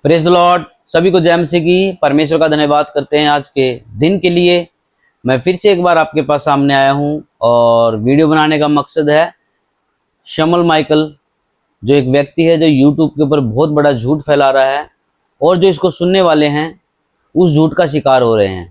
Praise the Lord. सभी को जय मसीह की। परमेश्वर का धन्यवाद करते हैं आज के दिन के लिए। मैं फिर से एक बार आपके पास सामने आया हूं और वीडियो बनाने का मकसद है शमल माइकल, जो एक व्यक्ति है जो यूट्यूब के ऊपर बहुत बड़ा झूठ फैला रहा है और जो इसको सुनने वाले हैं उस झूठ का शिकार हो रहे हैं,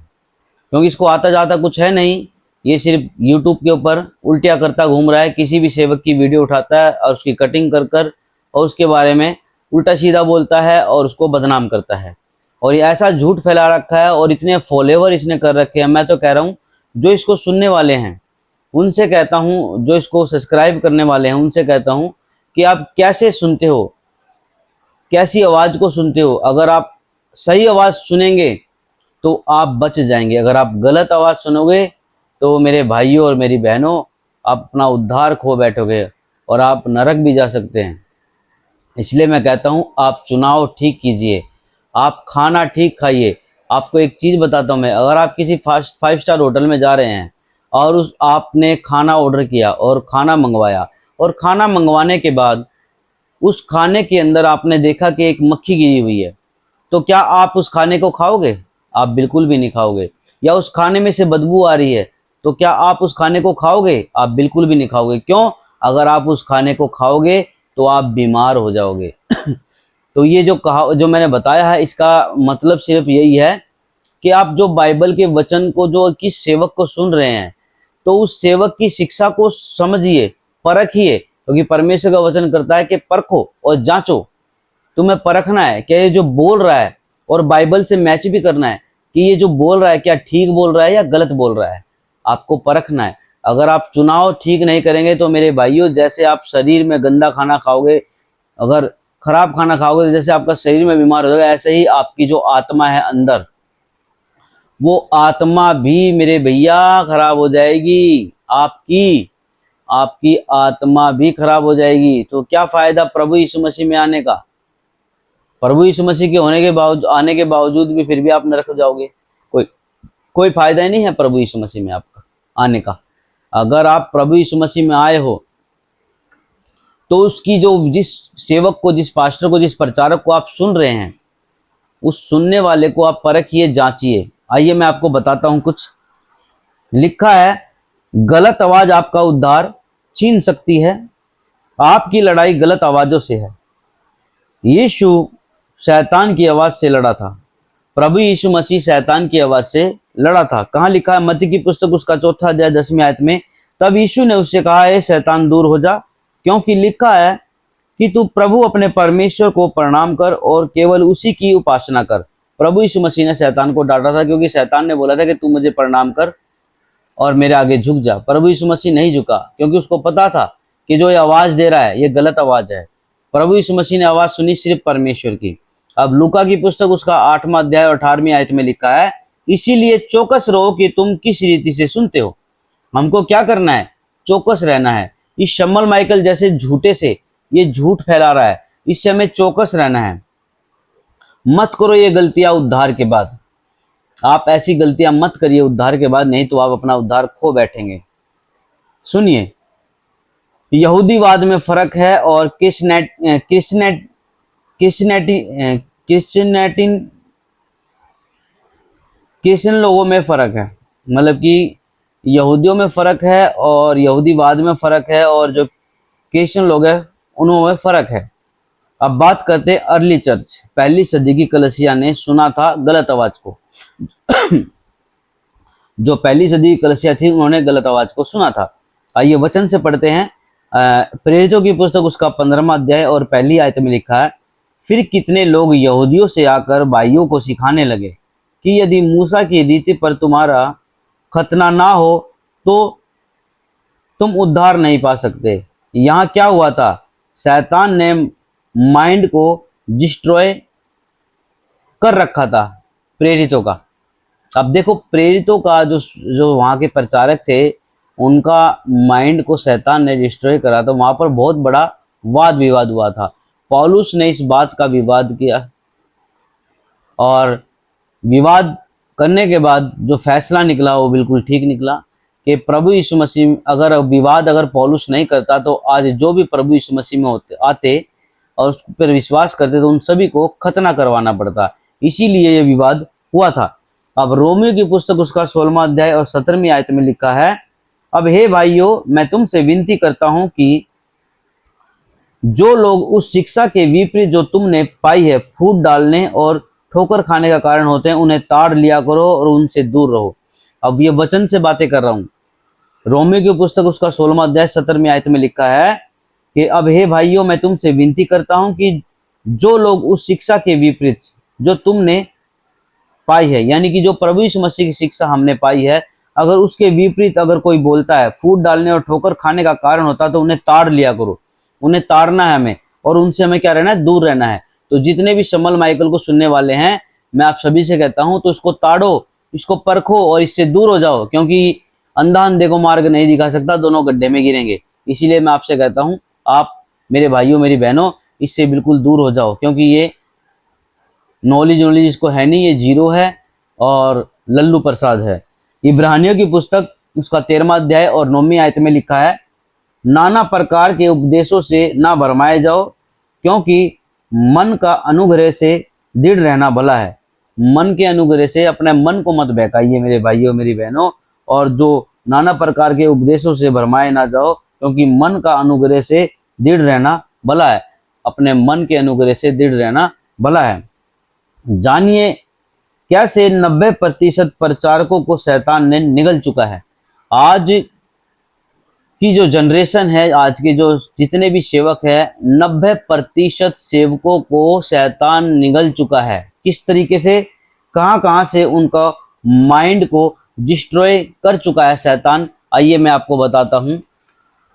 क्योंकि इसको आता जाता कुछ है नहीं। ये सिर्फ यूट्यूब के ऊपर उल्टिया करता घूम रहा है, किसी भी सेवक की वीडियो उठाता है और उसकी कटिंग कर कर और उसके बारे में उल्टा सीधा बोलता है और उसको बदनाम करता है। और ये ऐसा झूठ फैला रखा है और इतने फॉलोवर इसने कर रखे हैं। मैं तो कह रहा हूँ जो इसको सुनने वाले हैं उनसे कहता हूँ, जो इसको सब्सक्राइब करने वाले हैं उनसे कहता हूँ कि आप कैसे सुनते हो, कैसी आवाज़ को सुनते हो। अगर आप सही आवाज़ सुनेंगे तो आप बच जाएंगे, अगर आप गलत आवाज़ सुनोगे तो मेरे भाइयों और मेरी बहनों आप अपना उद्धार खो बैठोगे और आप नरक भी जा सकते हैं। इसलिए मैं कहता हूँ आप चुनाव ठीक कीजिए, आप खाना ठीक खाइए। आपको एक चीज़ बताता हूँ मैं, अगर आप किसी 5 स्टार होटल में जा रहे हैं और उस आपने खाना ऑर्डर किया और खाना मंगवाया और खाना मंगवाने के बाद उस खाने के अंदर आपने देखा कि एक मक्खी गिरी हुई है, तो क्या आप उस खाने को खाओगे? आप बिल्कुल भी नहीं खाओगे। या उस खाने में से बदबू आ रही है, तो क्या आप उस खाने को खाओगे? आप बिल्कुल भी नहीं खाओगे। क्यों? अगर आप उस खाने को खाओगे तो आप बीमार हो जाओगे। तो ये जो मैंने बताया है, इसका मतलब सिर्फ यही है कि आप जो बाइबल के वचन को, जो किस सेवक को सुन रहे हैं, तो उस सेवक की शिक्षा को समझिए, परखिए, क्योंकि परमेश्वर का वचन करता है कि परखो और जांचो। तुम्हें परखना है कि ये जो बोल रहा है और बाइबल से मैच भी करना है कि ये जो बोल रहा है क्या ठीक बोल रहा है या गलत बोल रहा है। आपको परखना है। अगर आप चुनाव ठीक नहीं करेंगे तो मेरे भाइयों, जैसे आप शरीर में गंदा खाना खाओगे, अगर खराब खाना खाओगे तो जैसे आपका शरीर में बीमार हो जाएगा, ऐसे ही आपकी जो आत्मा है अंदर, वो आत्मा भी मेरे भैया खराब हो जाएगी। आपकी आत्मा भी खराब हो जाएगी। तो क्या फायदा प्रभु यीशु मसीह में आने का? प्रभु यीशु मसीह के आने के बावजूद भी फिर भी आप नरक हो जाओगे। कोई फायदा ही नहीं है प्रभु यीशु मसीह में आपका आने का। अगर आप प्रभु यीशु मसीह में आए हो तो उसकी जिस सेवक को, जिस पास्टर को, जिस प्रचारक को आप सुन रहे हैं, उस सुनने वाले को आप परखिए, जांचिए। आइए मैं आपको बताता हूं कुछ। लिखा है, गलत आवाज आपका उद्धार छीन सकती है। आपकी लड़ाई गलत आवाजों से है। यीशु शैतान की आवाज से लड़ा था। प्रभु यीशु मसीह शैतान की आवाज से लड़ा था। कहाँ लिखा है? मत्ती की पुस्तक उसका 4 अध्याय 10वीं आयत में, तब यीशु ने उससे कहा, हे शैतान दूर हो जा, क्योंकि लिखा है कि तू प्रभु अपने परमेश्वर को प्रणाम कर और केवल उसी की उपासना कर। प्रभु यीशु मसीह ने शैतान को डांटा था, क्योंकि शैतान ने बोला था कि तू मुझे प्रणाम कर और मेरे आगे झुक जा। प्रभु यीशु मसीह नहीं झुका, क्योंकि उसको पता था कि जो ये आवाज दे रहा है ये गलत आवाज है। प्रभु यीशु मसीह ने आवाज सुनी सिर्फ परमेश्वर की। अब लूका की पुस्तक उसका 8वां अध्याय और 18वीं आयत में लिखा है, इसीलिए चौकस रहो कि तुम किस रीति से सुनते हो। हमको क्या करना है? चौकस रहना है। इस शमल माइकल जैसे झूठे से ये झूठ फैला रहा है, इससे हमें चौकस रहना है। मत करो ये गलतियां उद्धार के बाद। आप ऐसी गलतियां मत करिए उद्धार के बाद, नहीं तो आप अपना उद्धार खो बैठेंगे। सुनिए, यहूदीवाद में फर्क है और क्रिश्चियन लोगों में फर्क है। मतलब कि यहूदियों में फर्क है और यहूदीवाद में फर्क है, और जो क्रिश्चियन लोग हैं उनमें फर्क है। अब बात करते हैं अर्ली चर्च। पहली सदी की कलीसिया ने सुना था गलत आवाज को। जो पहली सदी की कलीसिया थी उन्होंने गलत आवाज को सुना था। आइए वचन से पढ़ते हैं। प्रेरितों की पुस्तक उसका 15वां अध्याय और पहली आयत में लिखा है, फिर कितने लोग यहूदियों से आकर भाइयों को सिखाने लगे कि यदि मूसा की रीति पर तुम्हारा खतना ना हो तो तुम उद्धार नहीं पा सकते। यहाँ क्या हुआ था? शैतान ने माइंड को डिस्ट्रॉय कर रखा था प्रेरितों का। अब देखो, प्रेरितों का जो वहाँ के प्रचारक थे, उनका माइंड को शैतान ने डिस्ट्रॉय करा। तो वहाँ पर बहुत बड़ा वाद विवाद हुआ था। पौलुस ने इस बात का विवाद किया और विवाद करने के बाद जो फैसला निकला वो बिल्कुल ठीक निकला कि प्रभु यीशु मसीह, अगर पौलुस नहीं करता तो आज जो भी प्रभु यीशु मसीह में आते और उस पर विश्वास करते तो उन सभी को खतना करवाना पड़ता, इसीलिए यह विवाद हुआ था। अब रोमियो की पुस्तक उसका 16वां अध्याय और 17वीं आयत में लिखा है, अब हे भाइयों, मैं तुमसे विनती करता हूं कि जो लोग उस शिक्षा के विपरीत जो तुमने पाई है फूट डालने और ठोकर खाने का कारण होते हैं, उन्हें ताड़ लिया करो और उनसे दूर रहो। अब ये वचन से बातें कर रहा हूं। रोमियो की पुस्तक उसका 16वां अध्याय 17वीं आयत में लिखा है कि अब हे भाइयों, मैं तुमसे विनती करता हूं कि जो लोग उस शिक्षा के विपरीत जो तुमने पाई है, यानी कि जो प्रभु यीशु मसीह की शिक्षा हमने पाई है, अगर उसके विपरीत अगर कोई बोलता है, फूट डालने और ठोकर खाने का कारण होता है, तो उन्हें ताड़ लिया करो। उन्हें ताड़ना है हमें, और उनसे हमें क्या रहना है, दूर रहना है। तो जितने भी शमल माइकल को सुनने वाले हैं, मैं आप सभी से कहता हूं, तो इसको ताड़ो, इसको परखो और इससे दूर हो जाओ, क्योंकि अंधा अंधे को मार्ग नहीं दिखा सकता, दोनों गड्ढे में गिरेंगे। इसीलिए मैं आपसे कहता हूं, आप मेरे भाइयों मेरी बहनों, इससे बिल्कुल दूर हो जाओ, क्योंकि ये नॉलेज इसको है नहीं, ये जीरो है और लल्लू प्रसाद है। इब्रानियों की पुस्तक उसका 13वां अध्याय और 9वीं आयत में लिखा है, नाना प्रकार के उपदेशों से ना भरमाए जाओ, क्योंकि मन का अनुग्रह से दृढ़ रहना भला है। मन के अनुग्रह से अपने मन को मत बहकाइए मेरे भाइयों मेरी बहनों, और जो नाना प्रकार के उपदेशों से भरमाए ना जाओ, क्योंकि मन का अनुग्रह से दृढ़ रहना भला है। अपने मन के अनुग्रह से दृढ़ रहना भला है। जानिए कैसे 90% प्रचारकों को शैतान ने निगल चुका है। आज की जो जनरेशन है, आज के जो जितने भी सेवक है, 90% सेवकों को शैतान निगल चुका है। किस तरीके से, कहां से उनका माइंड को डिस्ट्रॉय कर चुका है शैतान, आइए मैं आपको बताता हूं।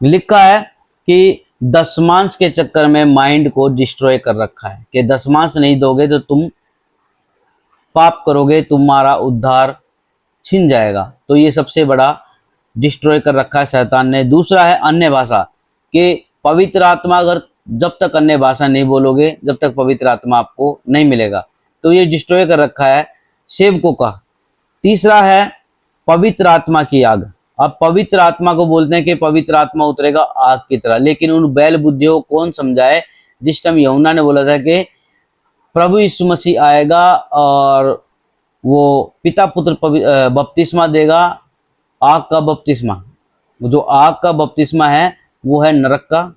लिखा है कि दशमांश के चक्कर में माइंड को डिस्ट्रॉय कर रखा है, कि दशमांश नहीं दोगे तो तुम पाप करोगे, तुम्हारा उद्धार छिन जाएगा। तो ये सबसे बड़ा डिस्ट्रॉय कर रखा है शैतान ने। दूसरा है अन्य भाषा, कि पवित्र आत्मा, अगर जब तक अन्य भाषा नहीं बोलोगे, जब तक पवित्र आत्मा आपको नहीं मिलेगा, तो ये डिस्ट्रॉय कर रखा है सेवकों का। तीसरा है पवित्र आत्मा की आग। अब पवित्र आत्मा को बोलते हैं कि पवित्र आत्मा उतरेगा आग की तरह, लेकिन उन बैल बुद्धियों को कौन समझाए, जिस टाइम यूहन्ना ने बोला था कि प्रभु यीशु मसीह आएगा और वो पिता पुत्र बपतिस्मा देगा, आग का बपतिस्मा। जो आग का बपतिस्मा है वो है नरक का,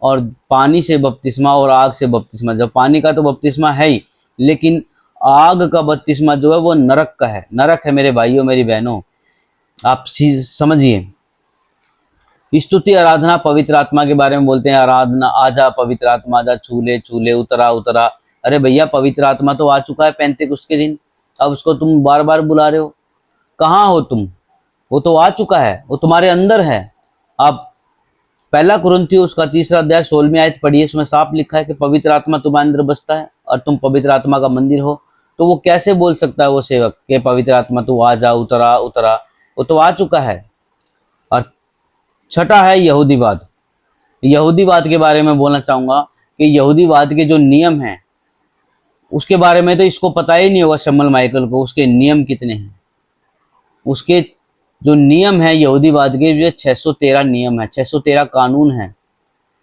और पानी से बपतिस्मा और आग से बपतिस्मा। जब पानी का तो बपतिस्मा है ही, लेकिन आग का बपतिस्मा जो है वो नरक का है। नरक है मेरे भाइयों मेरी बहनों, आप समझिए। स्तुति आराधना पवित्र आत्मा के बारे में बोलते हैं, आराधना आजा पवित्र आत्मा आजा, छूले छूले उतरा उतरा। अरे भैया, पवित्र आत्मा तो आ चुका है पेंतेकुस्त के दिन, अब उसको तुम बार बार बुला रहे हो, कहाँ हो तुम? वो तो आ चुका है, वो तुम्हारे अंदर है। अब 1 कुरिन्थियों उसका 3रा अध्याय 16वीं आयत पढ़िए, उसमें साफ लिखा है कि पवित्र आत्मा तुम्हारे अंदर बसता है और तुम पवित्र आत्मा का मंदिर हो। तो वो कैसे बोल सकता है वो सेवक कि पवित्र आत्मा तू आ जा, उतरा उतरा? वो तो आ चुका है। और छठा है यहूदीवाद। यहूदीवाद के बारे में बोलना चाहूंगा कि यहूदीवाद के जो नियम हैं उसके बारे में तो इसको पता ही नहीं होगा शमल माइकल को, उसके नियम कितने हैं। उसके जो नियम है यहूदीवाद के, जो 613 नियम है, 613 कानून है,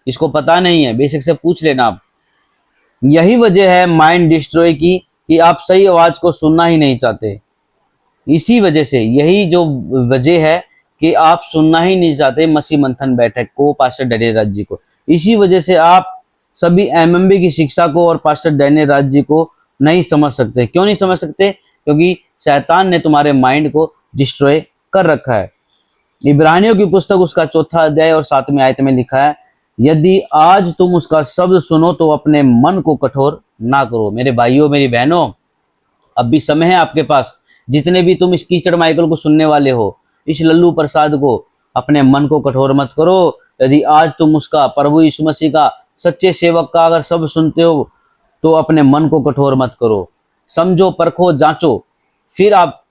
इसको पता नहीं है। बेसिक से पूछ लेना आप। यही वजह है माइंड डिस्ट्रॉय की, कि आप सही आवाज को सुनना ही नहीं चाहते। इसी वजह से, यही जो वजह है कि आप सुनना ही नहीं चाहते मसीह मंथन बैठक को, पास्टर डैनियल राज जी को। इसी वजह से आप सभी एमएमबी की शिक्षा को और पास्टर डैनियल राज जी को नहीं समझ सकते। क्यों नहीं समझ सकते? क्योंकि शैतान ने तुम्हारे माइंड को डिस्ट्रॉय कर रखा है। इब्रानियों की पुस्तक उसका 4था अध्याय और 7वीं आयत में लिखा है, यदि आज तुम उसका शब्द सुनो तो अपने मन को कठोर ना करो। मेरे भाइयों मेरी बहनों, अब भी समय है आपके पास। जितने भी तुम इस कीचड़ माइकल को सुनने वाले हो, इस लल्लू प्रसाद को, अपने मन को कठोर मत करो। यदि आज तुम उसका, प्रभु यीशु मसीह का, सच्चे सेवक का अगर शब्द सुनते हो, तो अपने मन को कठोर मत करो। समझो, परखो, जांचो, फिर आप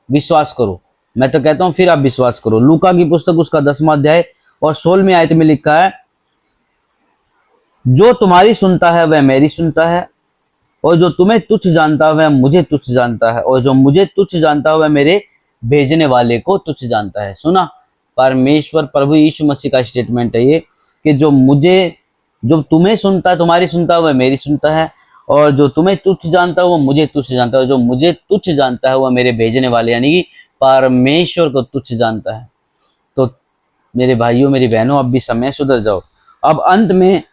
विश्वास करो। मैं तो कहता हूं फिर आप विश्वास करो। लूका की पुस्तक उसका 10वां अध्याय और 16वीं आयत में लिखा है, जो तुम्हारी सुनता है वह मेरी सुनता है, और जो तुम्हें तुच्छ जानता है वह मुझे तुच्छ जानता है, और जो मुझे तुच्छ जानता है वह मेरे भेजने वाले को तुच्छ जानता है। सुना? परमेश्वर प्रभु यीशु मसीह का स्टेटमेंट है ये, कि जो मुझे जो तुम्हें सुनता है, तुम्हारी सुनता है, वह मेरी सुनता है, और जो तुम्हें तुच्छ जानता है वो मुझे तुच्छ जानता है, जो मुझे तुच्छ जानता है वह मेरे भेजने वाले यानी कि परमेश्वर को तुच्छ जानता है। तो मेरे भाइयों मेरी बहनों, अब भी समय सुधर जाओ। अब अंत में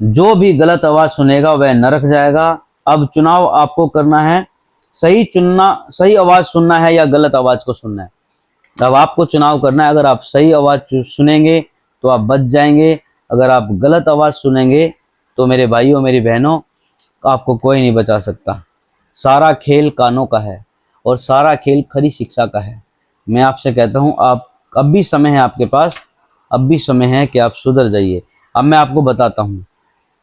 जो भी गलत आवाज सुनेगा वह नरक जाएगा। अब चुनाव आपको करना है, सही आवाज सुनना है या गलत आवाज को सुनना है। अब आपको चुनाव करना है। अगर आप सही आवाज सुनेंगे तो आप बच जाएंगे, अगर आप गलत आवाज सुनेंगे तो मेरे भाइयों मेरी बहनों, आपको कोई नहीं बचा सकता। सारा खेल कानों का है और सारा खेल खरी शिक्षा का है। मैं आपसे कहता हूं, आप अब भी समय है आपके पास, अब भी समय है कि आप सुधर जाइए। अब मैं आपको बताता हूं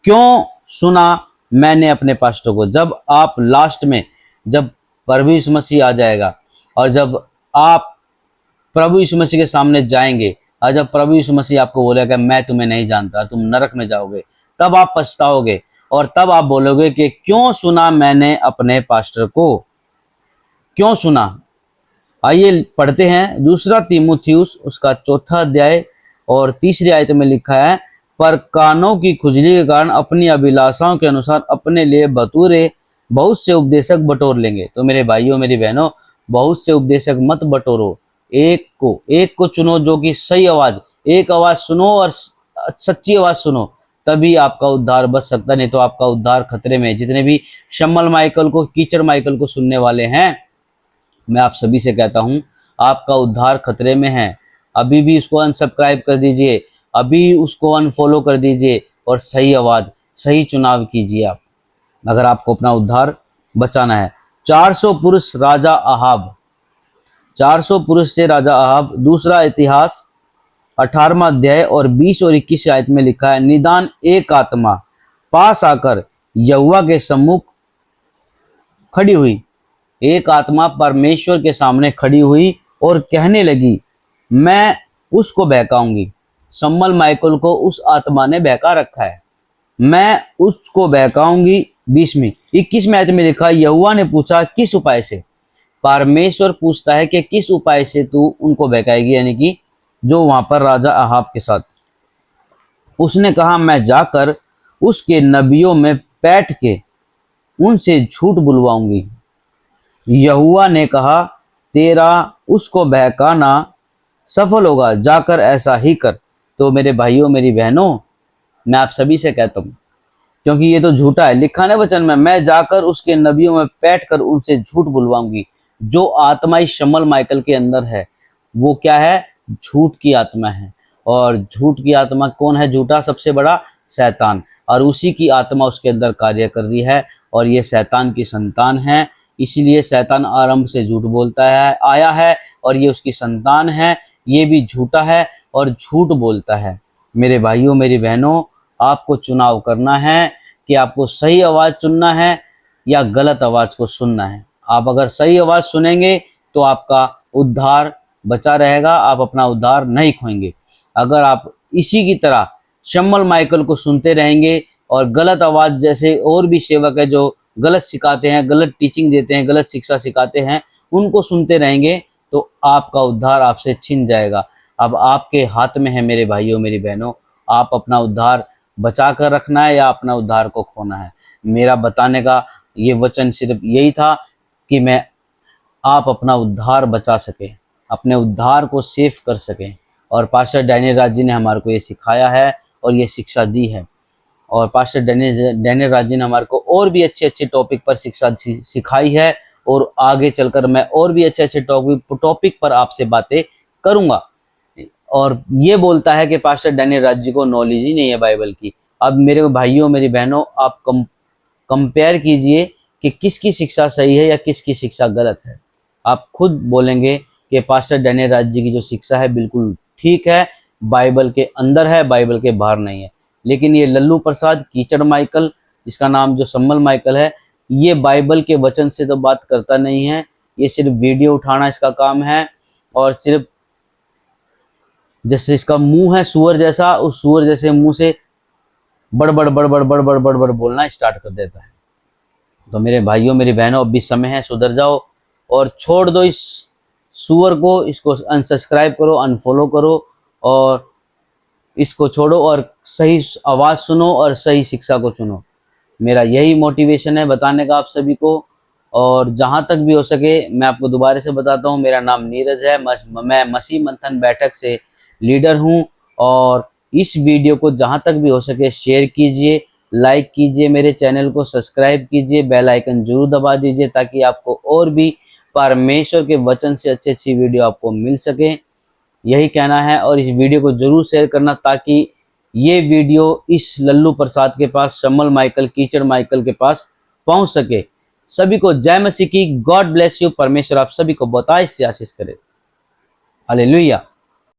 क्यों सुना मैंने अपने पास्टर को। जब आप लास्ट में, जब प्रभु यीशु मसीह आ जाएगा और जब आप प्रभु यीशु मसीह के सामने जाएंगे और जब प्रभु यीशु मसीह आपको बोलेगा मैं तुम्हें नहीं जानता, तुम नरक में जाओगे, तब आप पछताओगे और तब आप बोलोगे कि क्यों सुना मैंने अपने पास्टर को, क्यों सुना। आइए पढ़ते हैं दूसरा तीमुथियुस उसका 4 अध्याय और 3 आयत में लिखा है, पर कानों की खुजली के कारण अपनी अभिलाषाओं के अनुसार अपने लिए बतूरे बहुत से उपदेशक बटोर लेंगे। तो मेरे भाइयों मेरी बहनों, बहुत से उपदेशक मत बटोरो, एक को चुनो जो कि सही आवाज, एक आवाज सुनो और सच्ची आवाज सुनो, तभी आपका उद्धार बच सकता, नहीं तो आपका उद्धार खतरे में है। जितने भी शम्मल माइकल को, कीचड़ माइकल को सुनने वाले हैं, मैं आप सभी से कहता हूं आपका उद्धार खतरे में है। अभी भी उसको अनसब्सक्राइब कर दीजिए, अभी उसको अनफॉलो कर दीजिए और सही आवाज, सही चुनाव कीजिए आप, अगर आपको अपना उद्धार बचाना है। 400 पुरुष राजा अहाब, 400 पुरुष से राजा अहाब। दूसरा इतिहास 18वां अध्याय और 20 और 21 आयत में लिखा है, निदान एक आत्मा पास आकर यहोवा के सम्मुख खड़ी हुई, एक आत्मा परमेश्वर के सामने खड़ी हुई और कहने लगी, मैं उसको बहकाऊंगी। शम्मल माइकल को उस आत्मा ने बहका रखा है, मैं उसको बहकाऊंगी। 20वीं 21वें आयत में लिखा, यहोवा ने पूछा किस उपाय से। परमेश्वर पूछता है कि किस उपाय से तू उनको बहकाएगी, यानी कि जो वहां पर राजा अहाब के साथ। उसने कहा, मैं जाकर उसके नबियों में बैठ के उनसे झूठ बुलवाऊंगी। यहोवा ने कहा, तेरा उसको बहकाना सफल होगा, जाकर ऐसा ही कर। तो मेरे भाइयों मेरी बहनों, मैं आप सभी से कहता हूं, क्योंकि ये तो झूठा है, लिखा है वचन में, मैं जाकर उसके नबियों में बैठकर उनसे झूठ बुलवाऊंगी। जो आत्मा इस शम्मल माइकल के अंदर है वो क्या है? झूठ की आत्मा है। और झूठ की आत्मा कौन है? झूठा सबसे बड़ा शैतान, और उसी की आत्मा उसके अंदर कार्य कर रही है और ये शैतान की संतान है। इसीलिए शैतान आरंभ से झूठ बोलता है आया है और ये उसकी संतान है, ये भी झूठा है और झूठ बोलता है। मेरे भाइयों मेरी बहनों, आपको चुनाव करना है कि आपको सही आवाज़ चुनना है या गलत आवाज़ को सुनना है। आप अगर सही आवाज़ सुनेंगे तो आपका उद्धार बचा रहेगा, आप अपना उद्धार नहीं खोएंगे। अगर आप इसी की तरह शम्मल माइकल को सुनते रहेंगे और गलत आवाज़ जैसे और भी सेवक है जो गलत सिखाते हैं, गलत टीचिंग देते हैं, गलत शिक्षा सिखाते हैं, उनको सुनते रहेंगे तो आपका उद्धार आपसे छिन जाएगा। अब आपके हाथ में है मेरे भाइयों मेरी बहनों, आप अपना उद्धार बचा कर रखना है या अपना उद्धार को खोना है। मेरा बताने का ये वचन सिर्फ यही था कि मैं आप अपना उद्धार बचा सकें, अपने उद्धार को सेफ कर सकें। और पास्टर डैनियल राज जी ने हमारे को ये सिखाया है और ये शिक्षा दी है। और पास्टर डैनियल राज जी ने हमारे को और भी अच्छे अच्छे टॉपिक पर शिक्षा सिखाई है और आगे चलकर मैं और भी अच्छे अच्छे टॉपिक पर आपसे बातें करूंगा। और ये बोलता है कि पास्टर डैनियल राज जी को नॉलेज ही नहीं है बाइबल की। अब मेरे भाइयों मेरी बहनों, आप कंपेयर कीजिए कि किसकी शिक्षा सही है या किसकी शिक्षा गलत है। आप खुद बोलेंगे कि पास्टर डैनियल राज जी की जो शिक्षा है बिल्कुल ठीक है, बाइबल के अंदर है, बाइबल के बाहर नहीं है। लेकिन ये लल्लू प्रसाद कीचड़ माइकल, इसका नाम जो शम्मल माइकल है, ये बाइबल के वचन से तो बात करता नहीं है, ये सिर्फ वीडियो उठाना इसका काम है। और सिर्फ जैसे इसका मुंह है सुअर जैसा, उस सुअर जैसे मुंह से बड़बड़ बड़बड़ बड़बड़ बड़बड़ बोलना स्टार्ट कर देता है। तो मेरे भाइयों मेरी बहनों, अब भी समय है, सुधर जाओ और छोड़ दो इस सुअर को, इसको अनसब्सक्राइब करो, अनफॉलो करो और इसको छोड़ो और सही आवाज़ सुनो और सही शिक्षा को चुनो। मेरा यही मोटिवेशन है बताने का आप सभी को। और जहाँ तक भी हो सके मैं आपको दोबारा से बताता हूँ, मेरा नाम नीरज है, मैं मसीह मंथन बैठक से लीडर हूँ। और इस वीडियो को जहाँ तक भी हो सके शेयर कीजिए, लाइक कीजिए, मेरे चैनल को सब्सक्राइब कीजिए, बेल आइकन जरूर दबा दीजिए ताकि आपको और भी परमेश्वर के वचन से अच्छी अच्छी वीडियो आपको मिल सके। यही कहना है। और इस वीडियो को जरूर शेयर करना ताकि ये वीडियो इस लल्लू प्रसाद के पास, शमल माइकल, कीचड़ माइकल के पास पहुंच सके। सभी को जय मसीह की। God bless you. परमेश्वर आप सभी को बहुत आशीष करे। हालेलुया।